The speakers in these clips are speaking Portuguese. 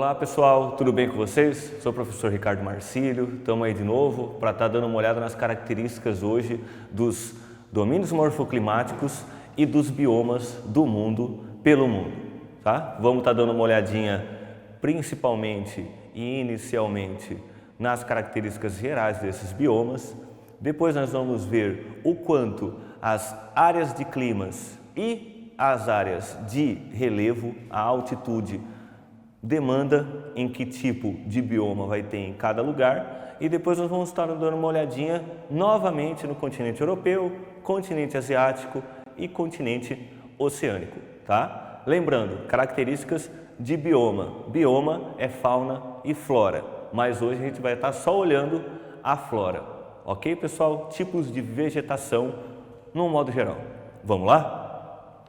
Olá pessoal, tudo bem com vocês? Sou o professor Ricardo Marcílio, estamos aí de novo para estar dando uma olhada nas características hoje dos domínios morfoclimáticos e dos biomas do mundo pelo mundo, tá? Vamos estar dando uma olhadinha principalmente e inicialmente nas características gerais desses biomas. Depois nós vamos ver o quanto as áreas de climas e as áreas de relevo, a altitude, demanda em que tipo de bioma vai ter em cada lugar, e depois nós vamos estar dando uma olhadinha novamente no continente europeu, continente asiático e continente oceânico, tá? Lembrando, características de bioma. Bioma é fauna e flora, mas hoje a gente vai estar só olhando a flora, ok, pessoal? Tipos de vegetação no modo geral. Vamos lá?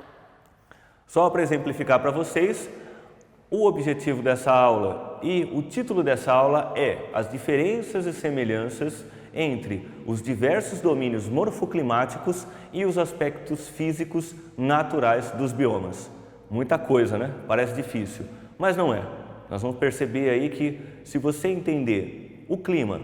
Só para exemplificar para vocês, o objetivo dessa aula e o título dessa aula é as diferenças e semelhanças entre os diversos domínios morfoclimáticos e os aspectos físicos naturais dos biomas. Muita coisa, né? Parece difícil, mas não é. Nós vamos perceber aí que se você entender o clima,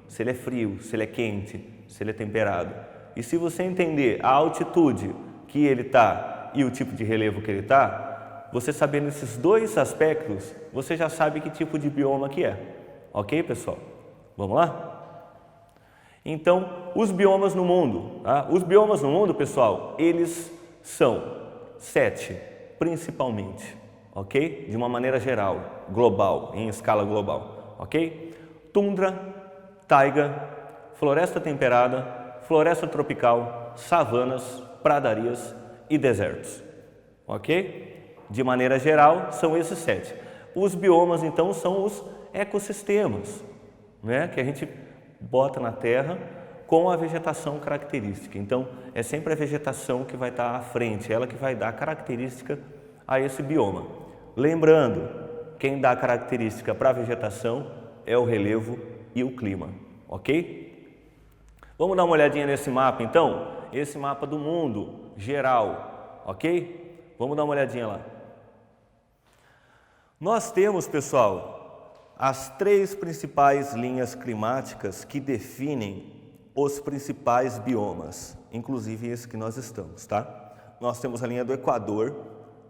se ele é frio, se ele é quente, se ele é temperado, e se você entender a altitude que ele está e o tipo de relevo que ele está, você sabendo esses dois aspectos, você já sabe que tipo de bioma que é. Ok, pessoal? Vamos lá? Então, os biomas no mundo. Tá? Os biomas no mundo, pessoal, eles são 7, principalmente. Ok? De uma maneira geral, global, em escala global. Ok? Tundra, taiga, floresta temperada, floresta tropical, savanas, pradarias e desertos. Ok? De maneira geral, são esses 7. Os biomas, então, são os ecossistemas, né, que a gente bota na Terra com a vegetação característica. Então, é sempre a vegetação que vai estar à frente, ela que vai dar característica a esse bioma. Lembrando, quem dá característica para a vegetação é o relevo e o clima, ok? Vamos dar uma olhadinha nesse mapa, então? Esse mapa do mundo geral, ok? Vamos dar uma olhadinha lá. Nós temos, pessoal, as 3 principais linhas climáticas que definem os principais biomas, inclusive esse que nós estamos, tá? Nós temos a linha do Equador,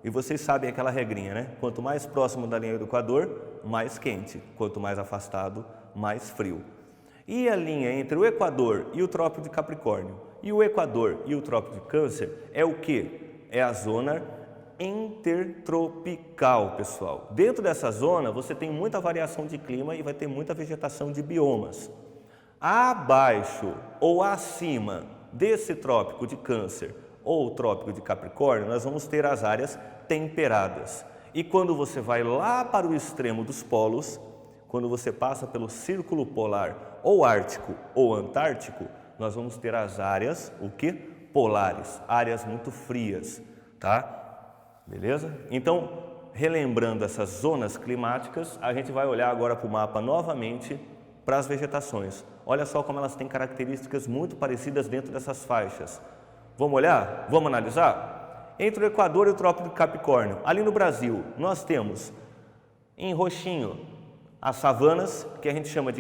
e vocês sabem aquela regrinha, né? Quanto mais próximo da linha do Equador, mais quente, quanto mais afastado, mais frio. E a linha entre o Equador e o Trópico de Capricórnio, e o Equador e o Trópico de Câncer, é o quê? É a zona intertropical, pessoal. Dentro dessa zona você tem muita variação de clima e vai ter muita vegetação de biomas. Abaixo ou acima desse trópico de Câncer ou trópico de Capricórnio, nós vamos ter as áreas temperadas. E quando você vai lá para o extremo dos polos, quando você passa pelo círculo polar ou ártico ou antártico, nós vamos ter as áreas, o que? Polares, áreas muito frias, tá? Beleza? Então, relembrando essas zonas climáticas, a gente vai olhar agora para o mapa novamente para as vegetações. Olha só como elas têm características muito parecidas dentro dessas faixas. Vamos olhar? Vamos analisar? Entre o Equador e o Trópico de Capricórnio, ali no Brasil, nós temos em roxinho as savanas, que a gente chama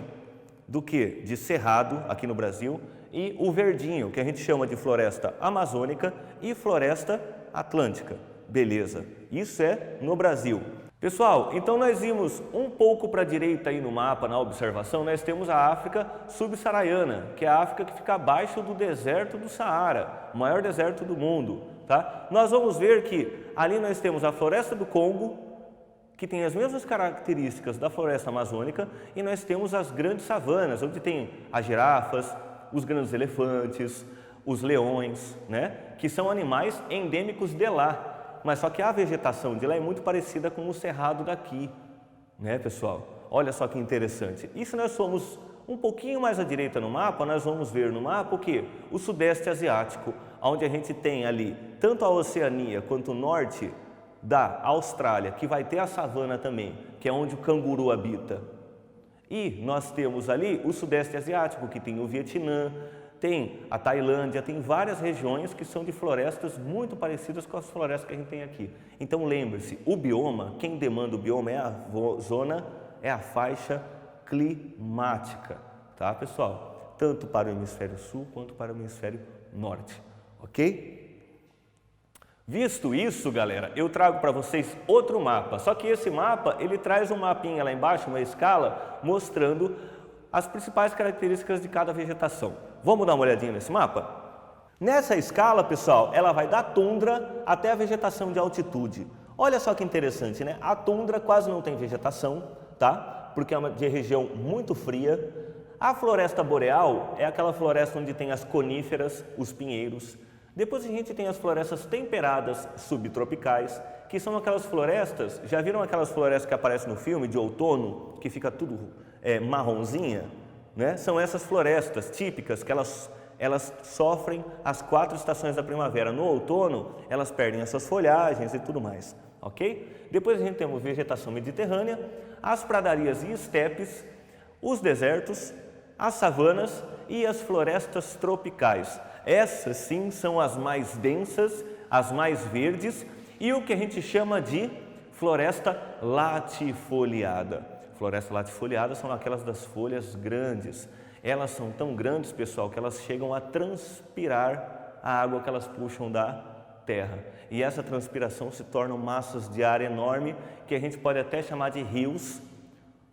do quê? De cerrado, aqui no Brasil, e o verdinho, que a gente chama de floresta amazônica e floresta atlântica. Beleza, isso é no Brasil. Pessoal, então nós vimos um pouco para a direita aí no mapa, na observação, nós temos a África subsaariana, que é a África que fica abaixo do deserto do Saara, o maior deserto do mundo, tá? Nós vamos ver que ali nós temos a floresta do Congo, que tem as mesmas características da floresta amazônica, e nós temos as grandes savanas, onde tem as girafas, os grandes elefantes, os leões, né? Que são animais endêmicos de lá. Mas só que a vegetação de lá é muito parecida com o cerrado daqui, né, pessoal? Olha só que interessante. E se nós formos um pouquinho mais à direita no mapa, nós vamos ver no mapa o quê? O Sudeste Asiático, onde a gente tem ali tanto a Oceania quanto o norte da Austrália, que vai ter a savana também, que é onde o canguru habita. E nós temos ali o Sudeste Asiático, que tem o Vietnã, tem a Tailândia, tem várias regiões que são de florestas muito parecidas com as florestas que a gente tem aqui. Então lembre-se, o bioma, quem demanda o bioma é a zona, é a faixa climática, tá pessoal? Tanto para o hemisfério sul quanto para o hemisfério norte, ok? Visto isso, galera, eu trago para vocês outro mapa, só que esse mapa, ele traz um mapinha lá embaixo, uma escala, mostrando as principais características de cada vegetação. Vamos dar uma olhadinha nesse mapa? Nessa escala, pessoal, ela vai da tundra até a vegetação de altitude. Olha só que interessante, né? A tundra quase não tem vegetação, tá? Porque é uma região muito fria. A floresta boreal é aquela floresta onde tem as coníferas, os pinheiros. Depois a gente tem as florestas temperadas subtropicais, que são aquelas florestas, já viram aquelas florestas que aparecem no filme de outono, que fica tudo marronzinha? Né? São essas florestas típicas que elas sofrem as 4 estações da primavera. No outono, elas perdem essas folhagens e tudo mais, ok? Depois a gente tem a vegetação mediterrânea, as pradarias e estepes, os desertos, as savanas e as florestas tropicais. Essas sim são as mais densas, as mais verdes e o que a gente chama de floresta latifoliada. Floresta latifoliada são aquelas das folhas grandes. Elas são tão grandes, pessoal, que elas chegam a transpirar a água que elas puxam da terra. E essa transpiração se tornam massas de ar enorme que a gente pode até chamar de rios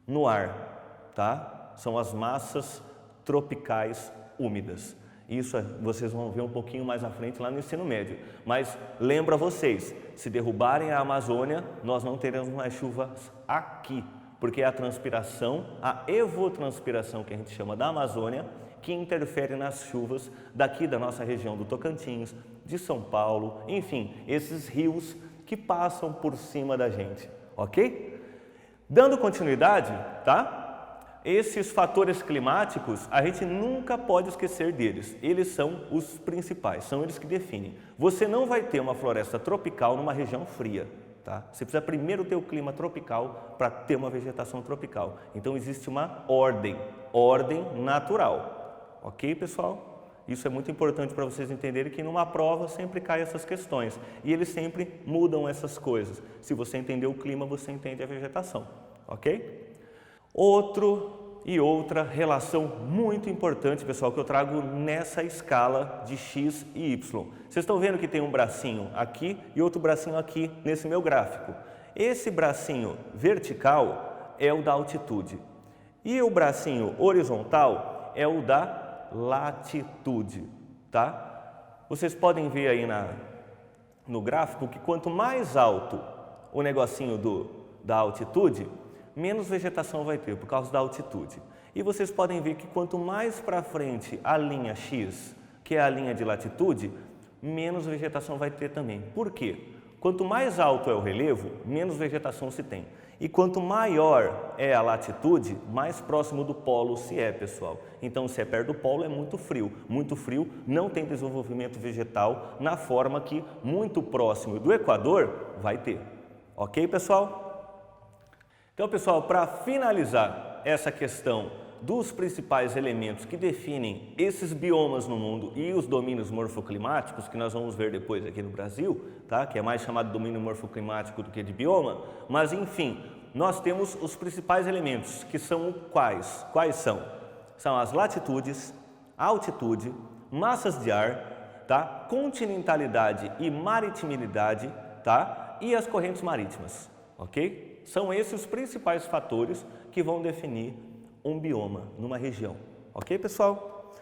no ar, tá? São as massas tropicais úmidas. Isso vocês vão ver um pouquinho mais à frente lá no ensino médio. Mas lembra vocês, se derrubarem a Amazônia, nós não teremos mais chuvas aqui, porque é a transpiração, a evotranspiração que a gente chama da Amazônia, que interfere nas chuvas daqui da nossa região do Tocantins, de São Paulo, enfim, esses rios que passam por cima da gente, ok? Dando continuidade, tá? Esses fatores climáticos, a gente nunca pode esquecer deles. Eles são os principais, são eles que definem. Você não vai ter uma floresta tropical numa região fria, tá? Você precisa primeiro ter o clima tropical para ter uma vegetação tropical. Então existe uma ordem natural. Ok, pessoal? Isso é muito importante para vocês entenderem que numa prova sempre cai essas questões. E eles sempre mudam essas coisas. Se você entender o clima, você entende a vegetação. Ok? Outra relação muito importante, pessoal, que eu trago nessa escala de X e Y. Vocês estão vendo que tem um bracinho aqui e outro bracinho aqui nesse meu gráfico. Esse bracinho vertical é o da altitude e o bracinho horizontal é o da latitude, tá? Vocês podem ver aí no gráfico que quanto mais alto o negocinho da altitude, menos vegetação vai ter por causa da altitude. E vocês podem ver que quanto mais para frente a linha X, que é a linha de latitude, menos vegetação vai ter também. Por quê? Quanto mais alto é o relevo, menos vegetação se tem. E quanto maior é a latitude, mais próximo do polo se é, pessoal. Então, se é perto do polo, é muito frio. Muito frio, não tem desenvolvimento vegetal na forma que muito próximo do Equador vai ter. Ok, pessoal? Então, pessoal, para finalizar essa questão dos principais elementos que definem esses biomas no mundo e os domínios morfoclimáticos, que nós vamos ver depois aqui no Brasil, tá? Que é mais chamado de domínio morfoclimático do que de bioma, mas enfim, nós temos os principais elementos, que são quais? Quais são? São as latitudes, a altitude, massas de ar, tá? Continentalidade e maritimidade, tá? E as correntes marítimas, ok? São esses os principais fatores que vão definir um bioma numa região. Ok, pessoal?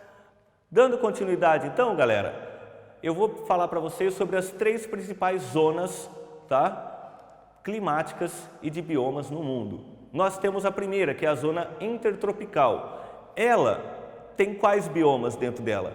Dando continuidade, então, galera, eu vou falar para vocês sobre as 3 principais zonas, tá? Climáticas e de biomas no mundo. Nós temos a primeira, que é a zona intertropical. Ela tem quais biomas dentro dela?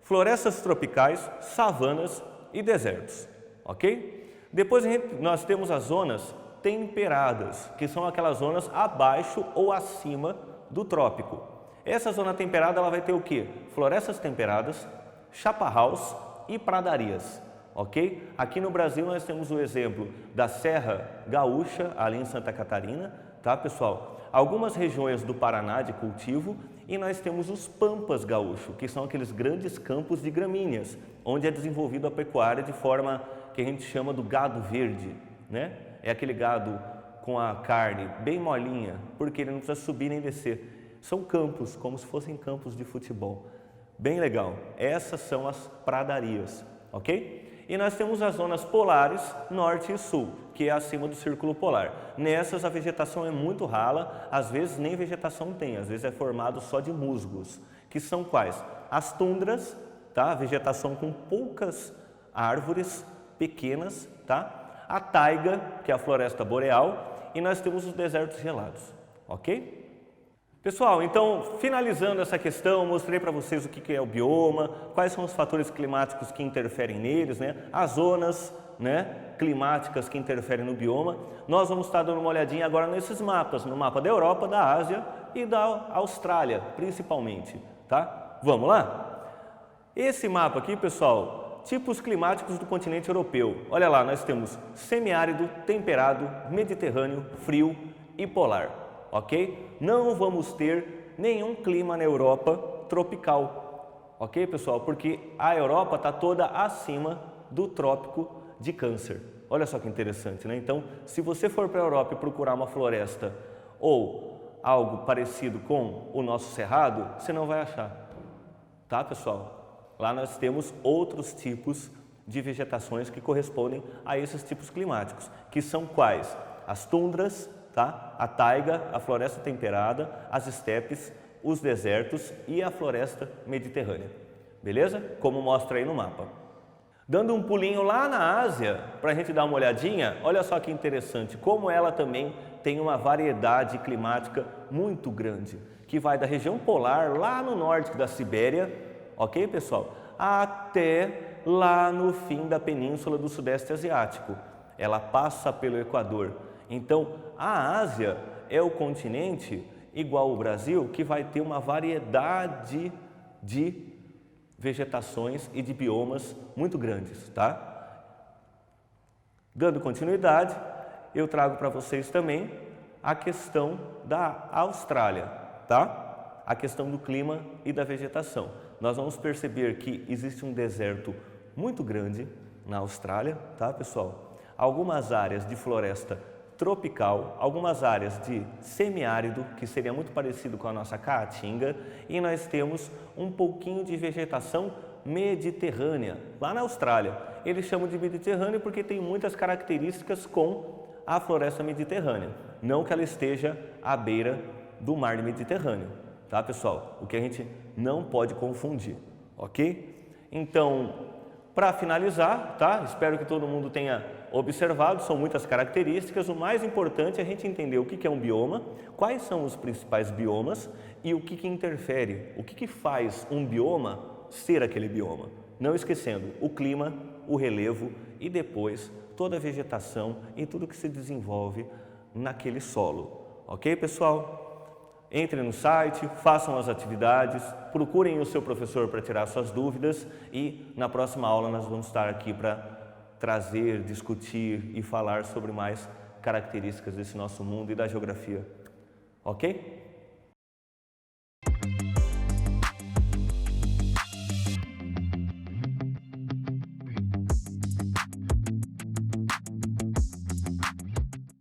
Florestas tropicais, savanas e desertos. Ok? Depois nós temos as zonas temperadas, que são aquelas zonas abaixo ou acima do trópico. Essa zona temperada ela vai ter o quê? Florestas temperadas, chaparraus e pradarias, ok? Aqui no Brasil nós temos o exemplo da Serra Gaúcha, ali em Santa Catarina, tá, pessoal? algumas regiões do Paraná de cultivo e nós temos os pampas gaúcho, que são aqueles grandes campos de gramíneas, onde é desenvolvido a pecuária de forma que a gente chama do gado verde, né? É aquele gado com a carne bem molinha, porque ele não precisa subir nem descer. São campos, como se fossem campos de futebol. Bem legal. Essas são as pradarias, ok? E nós temos as zonas polares, norte e sul, que é acima do círculo polar. Nessas a vegetação é muito rala, às vezes nem vegetação tem, às vezes é formado só de musgos, que são quais? As tundras, tá? Vegetação com poucas árvores pequenas, tá? A taiga, que é a floresta boreal, e nós temos os desertos gelados, ok? Pessoal, então, finalizando essa questão, mostrei para vocês o que é o bioma, quais são os fatores climáticos que interferem neles, né? As zonas, né, climáticas que interferem no bioma. Nós vamos estar dando uma olhadinha agora nesses mapas, no mapa da Europa, da Ásia e da Austrália, principalmente, tá? Vamos lá? Esse mapa aqui, pessoal, tipos climáticos do continente europeu. Olha lá, nós temos semiárido, temperado, mediterrâneo, frio e polar. Ok? Não vamos ter nenhum clima na Europa tropical, ok, pessoal? Porque a Europa está toda acima do trópico de Câncer. Olha só que interessante, né? Então, se você for para a Europa e procurar uma floresta ou algo parecido com o nosso cerrado, você não vai achar, tá, pessoal? Lá nós temos outros tipos de vegetações que correspondem a esses tipos climáticos, que são quais? As tundras, tá? A taiga, a floresta temperada, as estepes, os desertos e a floresta mediterrânea. Beleza? Como mostra aí no mapa. Dando um pulinho lá na Ásia, para a gente dar uma olhadinha, olha só que interessante, como ela também tem uma variedade climática muito grande, que vai da região polar, lá no norte da Sibéria, ok, pessoal? Até lá no fim da península do Sudeste Asiático. Ela passa pelo Equador. Então, a Ásia é o continente, igual o Brasil, que vai ter uma variedade de vegetações e de biomas muito grandes, tá? Dando continuidade, eu trago para vocês também a questão da Austrália, tá? A questão do clima e da vegetação. Nós vamos perceber que existe um deserto muito grande na Austrália, tá, pessoal? Algumas áreas de floresta tropical, algumas áreas de semiárido, que seria muito parecido com a nossa caatinga, e nós temos um pouquinho de vegetação mediterrânea, lá na Austrália. Eles chamam de Mediterrâneo porque tem muitas características com a floresta mediterrânea, não que ela esteja à beira do mar Mediterrâneo, tá, pessoal? O que a gente não pode confundir, ok? Então, para finalizar, tá? Espero que todo mundo tenha observado, são muitas características. O mais importante é a gente entender o que é um bioma, quais são os principais biomas e o que interfere, o que faz um bioma ser aquele bioma. Não esquecendo o clima, o relevo e depois toda a vegetação e tudo que se desenvolve naquele solo. Ok, pessoal? Entrem no site, façam as atividades, procurem o seu professor para tirar suas dúvidas e na próxima aula nós vamos estar aqui para trazer, discutir e falar sobre mais características desse nosso mundo e da geografia. Ok?